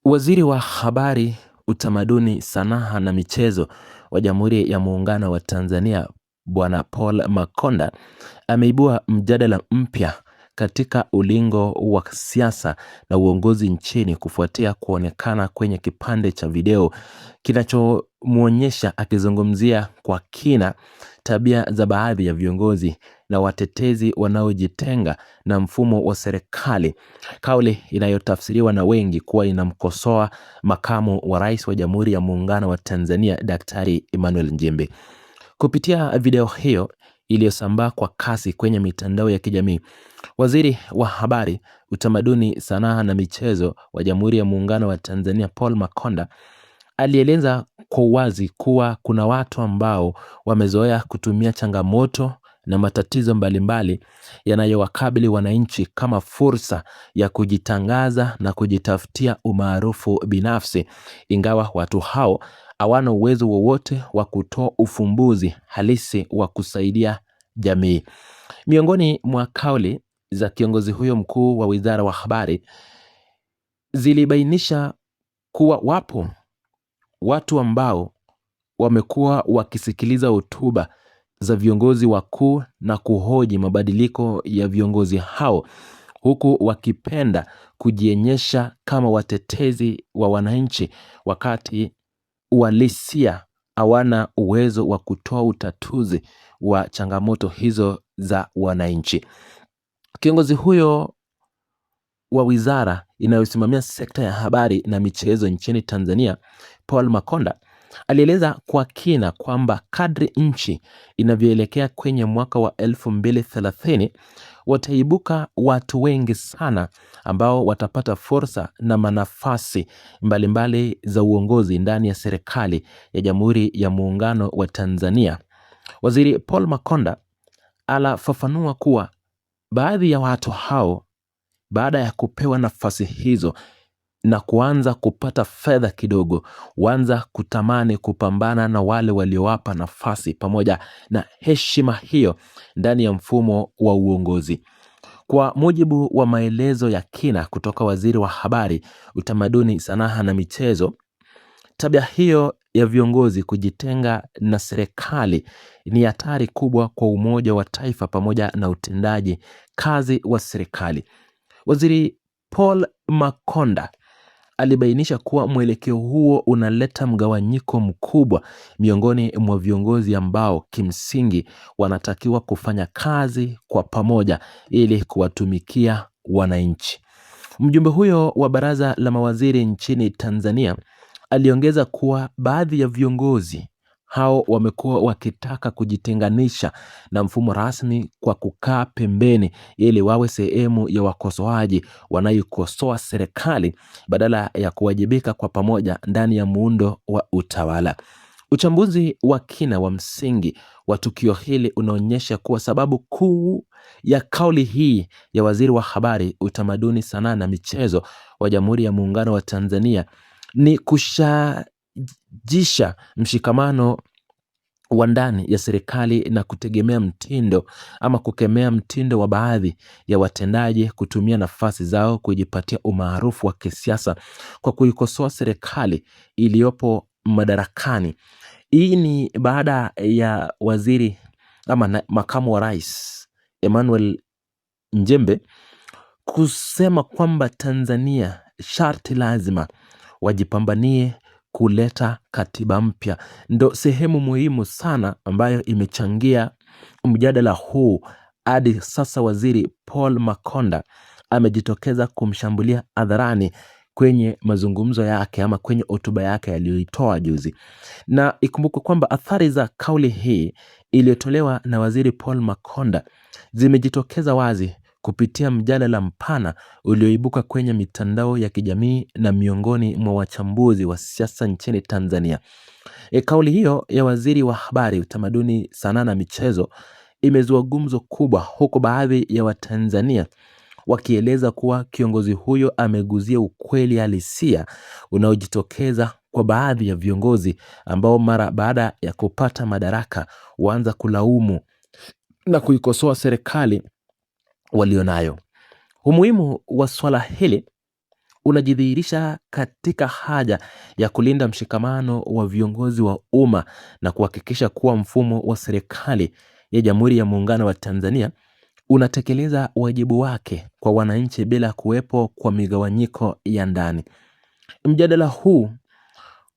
Waziri wa Habari, Utamaduni, Sanaa na Michezo wa Jamhuri ya Muungano wa Tanzania, Bwana Paul Makonda ameibua mjadala mpya katika ulingo wa siasa na uongozi nchini kufuatia kuonekana kwenye kipande cha video kinachomuonyesha akizungumzia kwa kina tabia za baadhi ya viongozi na watetezi wanaojitenga na mfumo wa serikali, kauli inayotafsiriwa na wengi kuwa inamkosoa makamu wa rais wa Jamhuri ya Muungano wa Tanzania, Daktari Emmanuel Nchimbi. Kupitia video hiyo iliyosambaa kwa kasi kwenye mitandao ya kijamii, Waziri wa Habari, Utamaduni, Sanaa na Michezo wa Jamhuri ya Muungano wa Tanzania, Paul Makonda alieleza kwa uwazi kuwa kuna watu ambao wamezoea kutumia changamoto na matatizo mbalimbali yanayowakabili wananchi kama fursa ya kujitangaza na kujitafutia umaarufu binafsi, ingawa watu hao hawana uwezo wowote wa kutoa ufumbuzi halisi wa kusaidia jamii. Miongoni mwa kauli za kiongozi huyo mkuu wa Wizara wa Habari zilibainisha kuwa wapo watu ambao wamekuwa wakisikiliza hotuba za viongozi wakuu na kuhoji mabadiliko ya viongozi hao, huku wakipenda kujionyesha kama watetezi wa wananchi, wakati uhalisia hawana uwezo wa kutoa utatuzi wa changamoto hizo za wananchi. Kiongozi huyo wa wizara inayosimamia sekta ya habari na michezo nchini Tanzania, Paul Makonda, alieleza kwa kina kwamba kadri nchi inavyoelekea kwenye mwaka wa 2030 wataibuka watu wengi sana ambao watapata fursa na manafasi mbalimbali za uongozi ndani ya serikali ya Jamhuri ya Muungano wa Tanzania. Waziri Paul Makonda alafafanua kuwa baadhi ya watu hao, baada ya kupewa nafasi hizo na kuanza kupata fedha kidogo, huanza kutamani kupambana na wale waliowapa nafasi pamoja na heshima hiyo ndani ya mfumo wa uongozi. Kwa mujibu wa maelezo ya kina kutoka Waziri wa Habari, Utamaduni, Sanaa na Michezo, tabia hiyo ya viongozi kujitenga na serikali ni hatari kubwa kwa umoja wa taifa pamoja na utendaji kazi wa serikali. Waziri Paul Makonda alibainisha kuwa mwelekeo huo unaleta mgawanyiko mkubwa miongoni mwa viongozi ambao kimsingi wanatakiwa kufanya kazi kwa pamoja ili kuwatumikia wananchi. Mjumbe huyo wa baraza la mawaziri nchini Tanzania aliongeza kuwa baadhi ya viongozi hao wamekuwa wakitaka kujitenganisha na mfumo rasmi kwa kukaa pembeni ili wawe sehemu ya wakosoaji wanayokosoa serikali badala ya kuwajibika kwa pamoja ndani ya muundo wa utawala. Uchambuzi wa kina wa msingi wa tukio hili unaonyesha kuwa sababu kuu ya kauli hii ya Waziri wa Habari, Utamaduni, Sanaa na Michezo wa Jamhuri ya Muungano wa Tanzania ni kushajisha mshikamano wa ndani ya serikali na kutegemea mtindo ama kukemea mtindo wa baadhi ya watendaji kutumia nafasi zao kujipatia umaarufu wa kisiasa kwa kuikosoa serikali iliyopo madarakani. Hii ni baada ya waziri ama makamu wa rais Emmanuel Nchimbi kusema kwamba Tanzania sharti lazima wajipambanie kuleta katiba mpya. Ndo sehemu muhimu sana ambayo imechangia mjadala huu hadi sasa Waziri Paul Makonda amejitokeza kumshambulia hadharani kwenye mazungumzo yake ama kwenye hotuba yake aliyoitoa juzi. Na ikumbuke kwamba athari za kauli hii iliyotolewa na Waziri Paul Makonda zimejitokeza wazi kupitia mjadala mpana ulioibuka kwenye mitandao ya kijamii na miongoni mwa wachambuzi wa siasa nchini Tanzania. Kauli hiyo ya Waziri wa Habari, Utamaduni, Sanaa na Michezo imezua gumzo kubwa, huku baadhi ya Watanzania wakieleza kuwa kiongozi huyo ameguzia ukweli halisia unaojitokeza kwa baadhi ya viongozi ambao mara baada ya kupata madaraka huanza kulaumu na kuikosoa serikali walionayo. Umuhimu wa swala hili unajidhihirisha katika haja ya kulinda mshikamano wa viongozi wa umma na kuhakikisha kuwa mfumo wa serikali ya Jamhuri ya Muungano wa Tanzania unatekeleza wajibu wake kwa wananchi bila kuwepo kwa migawanyiko ya ndani. Mjadala huu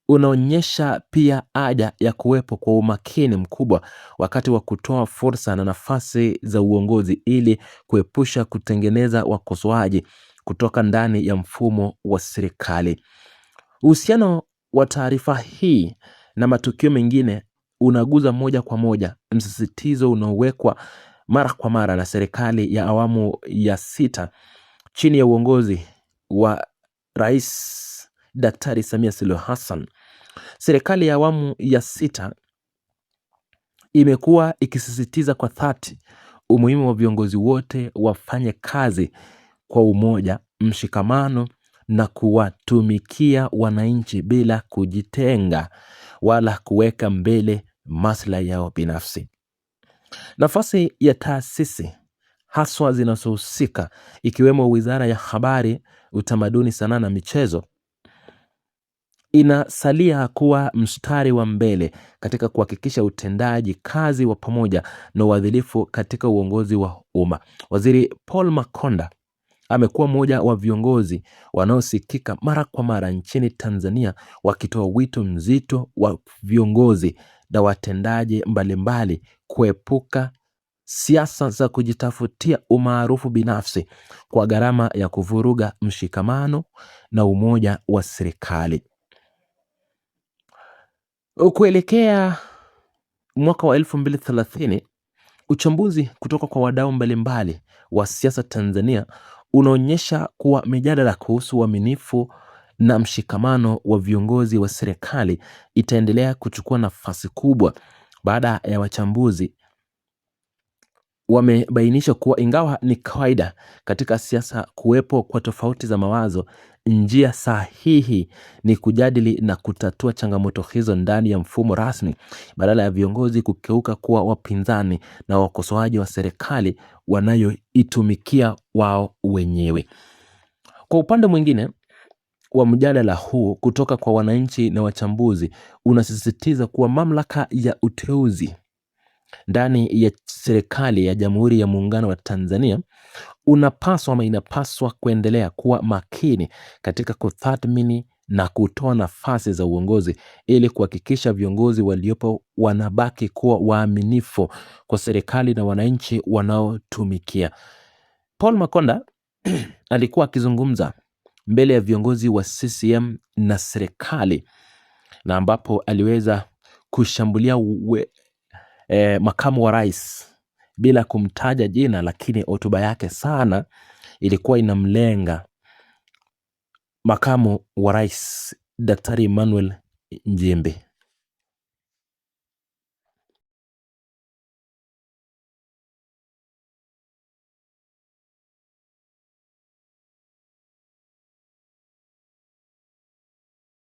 unaonyesha pia haja ya kuwepo kwa umakini mkubwa wakati wa kutoa fursa na nafasi za uongozi ili kuepusha kutengeneza wakosoaji kutoka ndani ya mfumo wa serikali. Uhusiano wa taarifa hii na matukio mengine unaguza moja kwa moja msisitizo unaowekwa mara kwa mara na serikali ya awamu ya 6 chini ya uongozi wa Rais Daktari Samia Suluhu Hassan. Serikali ya awamu ya 6 imekuwa ikisisitiza kwa dhati umuhimu wa viongozi wote wafanye kazi kwa umoja, mshikamano na kuwatumikia wananchi bila kujitenga wala kuweka mbele maslahi yao binafsi. Nafasi ya taasisi haswa zinazohusika ikiwemo Wizara ya Habari, Utamaduni, Sanaa na Michezo inasalia kuwa mstari wa mbele katika kuhakikisha utendaji kazi wa pamoja na uadilifu katika uongozi wa umma. Waziri Paul Makonda amekuwa mmoja wa viongozi wanaosikika mara kwa mara nchini Tanzania wakitoa wito mzito wa viongozi na watendaji mbalimbali kuepuka siasa za kujitafutia umaarufu binafsi kwa gharama ya kuvuruga mshikamano na umoja wa serikali. Kuelekea mwaka wa 2030, uchambuzi kutoka kwa wadau mbalimbali wa siasa Tanzania unaonyesha kuwa mijadala kuhusu uaminifu na mshikamano wa viongozi wa serikali itaendelea kuchukua nafasi kubwa. Baada ya wachambuzi wamebainisha kuwa ingawa ni kawaida katika siasa kuwepo kwa tofauti za mawazo, njia sahihi ni kujadili na kutatua changamoto hizo ndani ya mfumo rasmi badala ya viongozi kugeuka kuwa wapinzani na wakosoaji wa serikali wanayoitumikia wao wenyewe. Kwa upande mwingine wa mjadala huu kutoka kwa wananchi na wachambuzi unasisitiza kuwa mamlaka ya uteuzi ndani ya serikali ya Jamhuri ya Muungano wa Tanzania inapaswa kuendelea kuwa makini katika kutathmini na kutoa nafasi za uongozi ili kuhakikisha viongozi waliopo wanabaki kuwa waaminifu kwa serikali na wananchi wanaotumikia. Paul Makonda alikuwa akizungumza mbele ya viongozi wa CCM na serikali na ambapo aliweza kushambulia makamu wa rais bila kumtaja jina, lakini hotuba yake sana ilikuwa inamlenga makamu wa rais Daktari Emmanuel Nchimbi.